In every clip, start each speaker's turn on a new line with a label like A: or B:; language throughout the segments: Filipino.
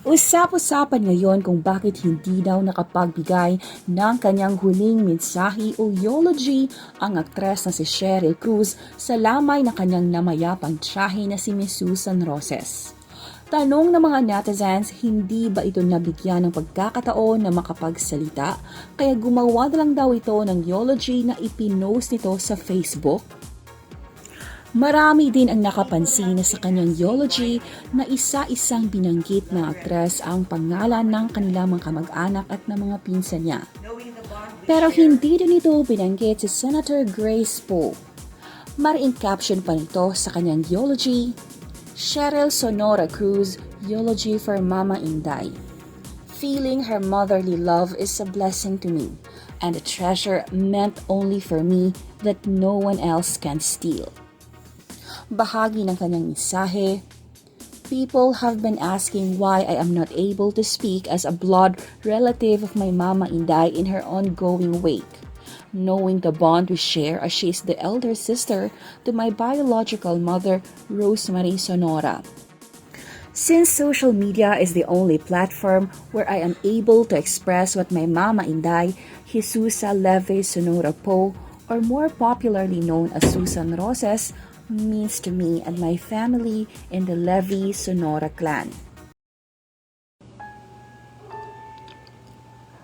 A: Usap-usapan ngayon kung bakit hindi daw nakapagbigay ng kanyang huling mensahe o eulogy ang aktres na si Sheryl Cruz sa lamay na kanyang namayapang tiyahin na si Ms Susan Roces. Tanong ng mga netizens, hindi ba ito nabigyan ng pagkakataon na makapagsalita kaya gumawa na lang daw ito ng eulogy na ipinost nito sa Facebook? Marami din ang nakapansin na sa kanyang eulogy na isa-isang binanggit ng aktres ang pangalan ng kanilang mga kamag-anak at ng mga pinsan niya. Pero hindi din ito binanggit si Senator Grace Poe. Mariing caption pa nito sa kanyang eulogy, Sheryl Sonora Cruz, Eulogy for Mama Inday. Feeling her motherly love is a blessing to me, and a treasure meant only for me that no one else can steal. Bahagi ng kanyang mensahe, people have been asking why I am not able to speak as a blood relative of my Mama Inday in her ongoing wake. Knowing the bond we share as she is the elder sister to my biological mother, Rosemary Sonora. Since social media is the only platform where I am able to express what my Mama Inday, Jesusa Leve Sonora Poe, or more popularly known as Susan Roces, means to me and my family in the Levy Sonora clan.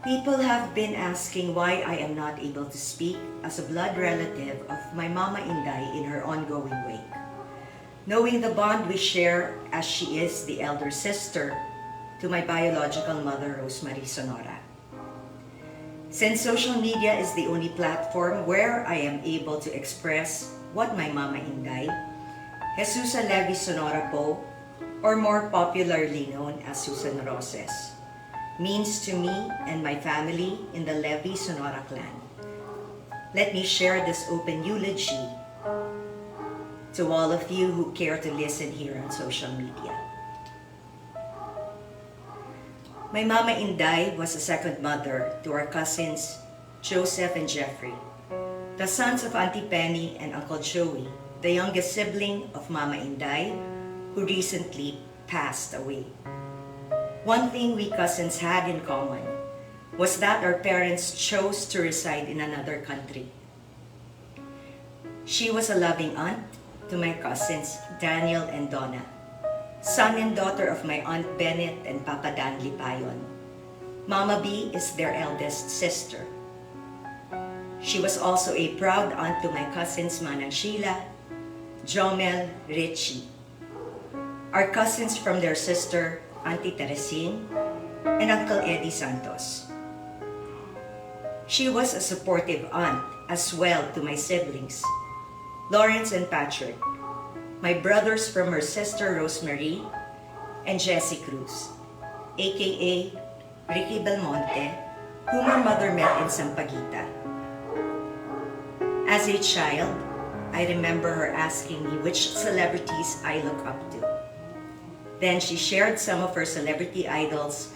B: People have been asking why I am not able to speak as a blood relative of my Mama Inday in her ongoing wake. Knowing the bond we share as she is the elder sister to my biological mother, Rosemary Sonora. Since social media is the only platform where I am able to express what my Mama Inday, Jesusa Levy Sonora Poe, or more popularly known as Susan Roces, means to me and my family in the Levy Sonora clan. Let me share this open eulogy to all of you who care to listen here on social media. My Mama Inday was a second mother to our cousins Joseph and Jeffrey, the sons of Auntie Penny and Uncle Joey, the youngest sibling of Mama Inday, who recently passed away. One thing we cousins had in common was that our parents chose to reside in another country. She was a loving aunt to my cousins Daniel and Donna, son and daughter of my Aunt Bennett and Papa Dan Lipayon. Mama B is their eldest sister. She was also a proud aunt to my cousins Manang Sheila, Jomel, Richie. Our cousins from their sister, Auntie Teresine, and Uncle Eddie Santos. She was a supportive aunt as well to my siblings, Lawrence and Patrick, my brothers from her sister Rosemary, and Jessie Cruz, aka Ricky Belmonte, whom her mother met in Sampaguita. As a child, I remember her asking me which celebrities I look up to. Then she shared some of her celebrity idols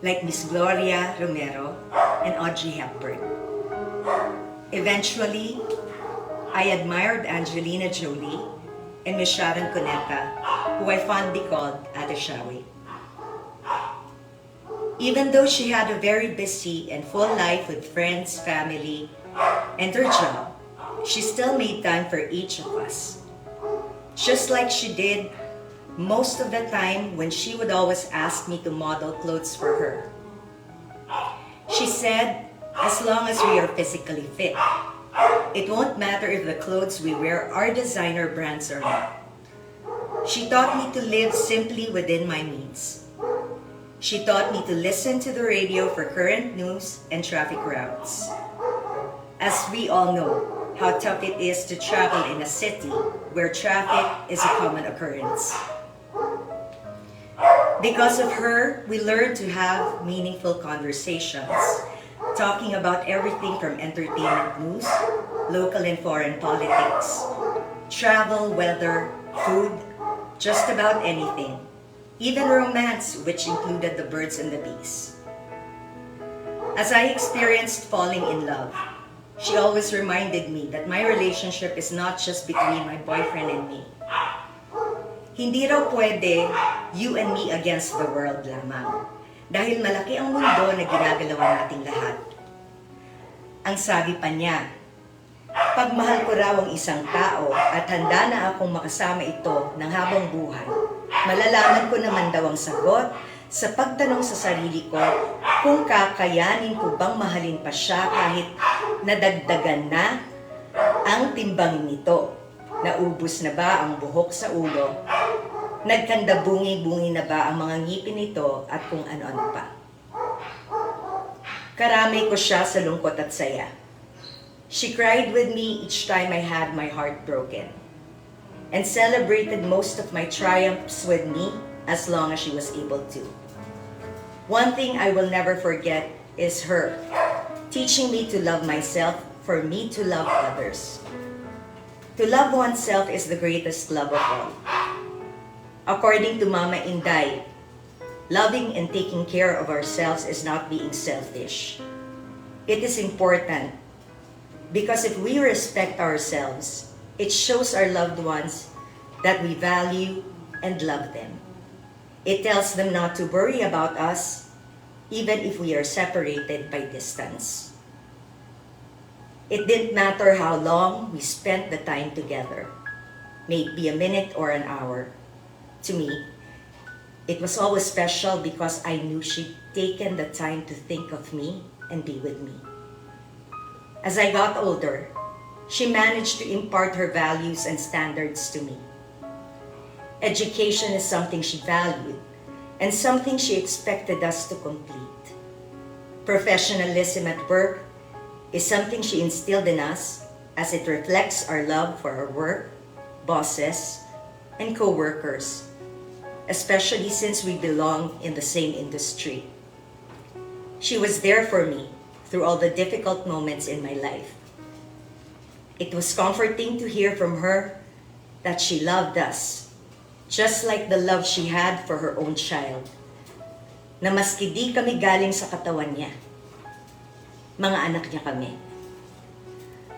B: like Miss Gloria Romero and Audrey Hepburn. Eventually, I admired Angelina Jolie and Ms Sharon Cuneta, who I fondly called Ate Shawi. Even though she had a very busy and full life with friends, family, and her job, she still made time for each of us. Just like she did most of the time when she would always ask me to model clothes for her. She said, as long as we are physically fit, it won't matter if the clothes we wear are designer brands or not. She taught me to live simply within my means. She taught me to listen to the radio for current news and traffic routes. As we all know, how tough it is to travel in a city where traffic is a common occurrence. Because of her, we learned to have meaningful conversations, talking about everything from entertainment news, local and foreign politics, travel, weather, food, just about anything, even romance, which included the birds and the bees. As I experienced falling in love, she always reminded me that my relationship is not just between my boyfriend and me. Hindi raw pwede you and me against the world lamang. Dahil malaki ang mundo na ginagalawan nating lahat. Ang sabi pa niya, pagmahal ko raw ang isang tao at handa na akong makasama ito ng habang buhay, malalaman ko naman daw ang sagot sa pagtanong sa sarili ko kung kakayanin ko bang mahalin pa siya kahit nadagdagan na ang timbangin nito. Naubos na ba ang buhok sa ulo? Nagkandabungi-bungi na ba ang mga ngipin nito at kung ano-ano pa? Karamay ko siya sa lungkot at saya. She cried with me each time I had my heart broken and celebrated most of my triumphs with me as long as she was able to. One thing I will never forget is her teaching me to love myself for me to love others. To love oneself is the greatest love of all. According to Mama Inday, loving and taking care of ourselves is not being selfish. It is important because if we respect ourselves, it shows our loved ones that we value and love them. It tells them not to worry about us, even if we are separated by distance. It didn't matter how long we spent the time together, maybe a minute or an hour. To me, it was always special because I knew she'd taken the time to think of me and be with me. As I got older, she managed to impart her values and standards to me. Education is something she valued and something she expected us to complete. Professionalism at work is something she instilled in us as it reflects our love for our work, bosses, and co-workers, especially since we belong in the same industry. She was there for me through all the difficult moments in my life. It was comforting to hear from her that she loved us, just like the love she had for her own child, na maski di kami galing sa katawan niya, mga anak niya kami.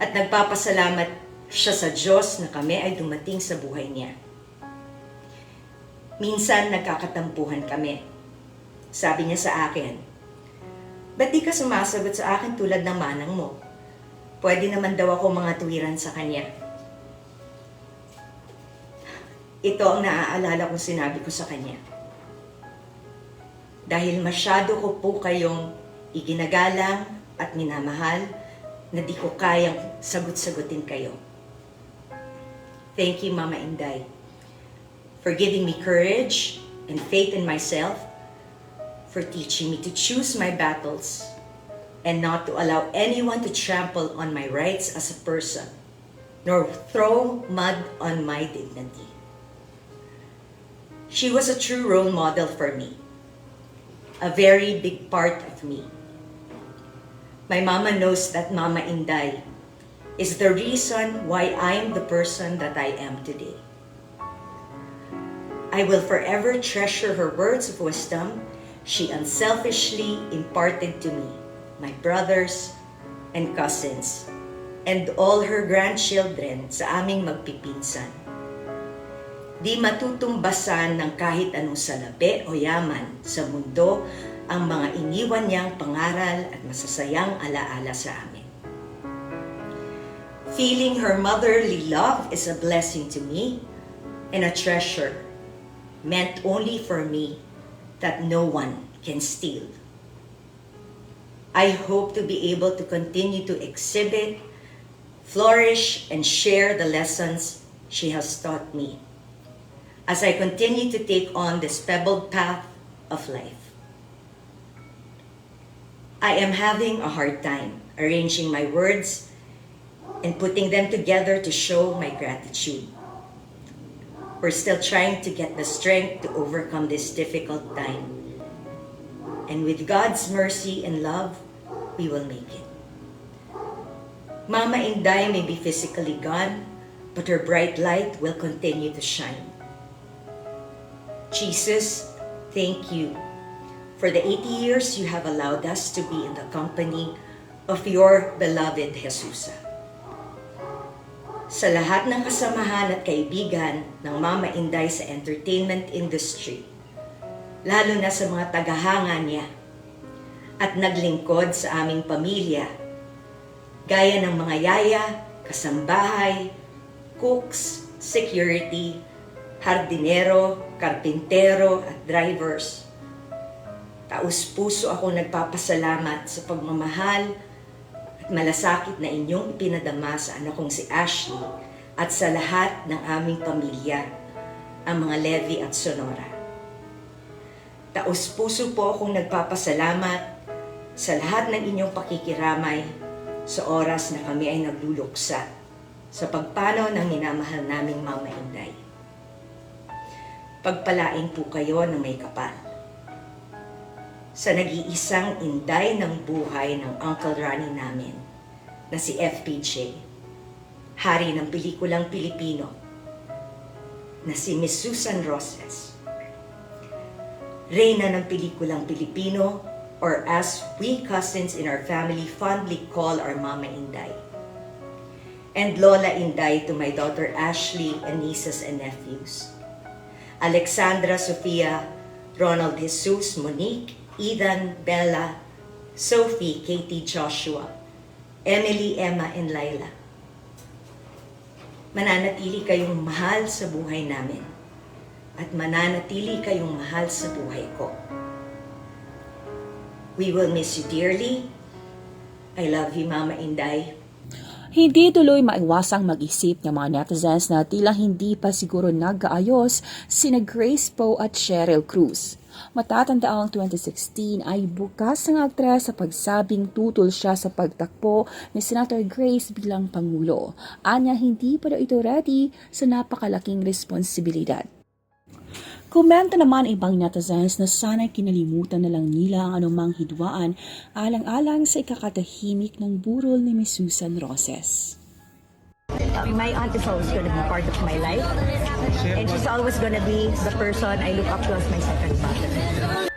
B: At nagpapasalamat siya sa Diyos na kami ay dumating sa buhay niya. Minsan nagkakatampuhan kami. Sabi niya sa akin, ba't di ka sumasagot sa akin tulad ng manang mo? Pwede naman daw ako mga tuwiran sa kanya. Ito ang naaalala kong sinabi ko sa kanya. Dahil masyado ko po kayong iginagalang at minamahal na di ko kayang sagot-sagutin kayo. Thank you, Mama Inday, for giving me courage and faith in myself, for teaching me to choose my battles and not to allow anyone to trample on my rights as a person, nor throw mud on my dignity. She was a true role model for me, a very big part of me. My mama knows that Mama Inday is the reason why I'm the person that I am today. I will forever treasure her words of wisdom she unselfishly imparted to me, my brothers and cousins, and all her grandchildren sa aming magpipinsan. Di matutumbasan ng kahit anong salapi o yaman sa mundo ang mga iniwan niyang pangaral at masasayang alaala sa amin. Feeling her motherly love is a blessing to me and a treasure meant only for me that no one can steal. I hope to be able to continue to exhibit, flourish, and share the lessons she has taught me as I continue to take on this pebbled path of life. I am having a hard time arranging my words and putting them together to show my gratitude. We're still trying to get the strength to overcome this difficult time. And with God's mercy and love, we will make it. Mama Inday may be physically gone, but her bright light will continue to shine. Jesus, thank you for the 80 years you have allowed us to be in the company of your beloved Jesusa. sa lahat ng kasamahan at kaibigan ng Mama Inday sa entertainment industry, lalo na sa mga tagahanga niya at naglingkod sa aming pamilya, gaya ng mga yaya, kasambahay, cooks, security, hardinero, karpintero at drivers. Taus-puso ako nagpapasalamat sa pagmamahal at malasakit na inyong ipinadama sa anak kong si Ashley at sa lahat ng aming pamilya, ang mga Levy at Sonora. Taus-puso po akong nagpapasalamat sa lahat ng inyong pakikiramay sa oras na kami ay nagluluksa sa pagpanaw ng minamahal naming Mama Inday. Pagpalain po kayo ng may kapal sa nag-iisang inday ng buhay ng Uncle Ronnie namin na si FPJ, hari ng pelikulang Pilipino na si Ms Susan Roces, reyna ng pelikulang Pilipino, or as we cousins in our family fondly call our Mama Inday, and Lola Inday to my daughter Ashley and nieces and nephews, Alexandra, Sofia, Ronald Jesus, Monique, Ethan, Bella, Sophie, Katie, Joshua, Emily, Emma, and Laila. Mananatili kayong mahal sa buhay namin at mananatili kayong mahal sa buhay ko. We will miss you dearly. I love you, Mama Inday.
A: Hindi tuloy maiwasang mag-isip ng mga netizens na tila hindi pa siguro nag-aayos sina Grace Poe at Sheryl Cruz. Matatandaang 2016 ay bukas ng aktres sa pagsabing tutol siya sa pagtakbo ni Senator Grace bilang Pangulo. Anya hindi pa daw ito ready sa napakalaking responsibilidad. Komento naman ibang netizens na sana'y kinalimutan na lang nila ang anumang hidwaan alang-alang sa ikakatahimik ng burol ni Ms Susan Roces.
C: My aunt is always going to be part of my life, and she's always going to be the person I look up to as my second mother.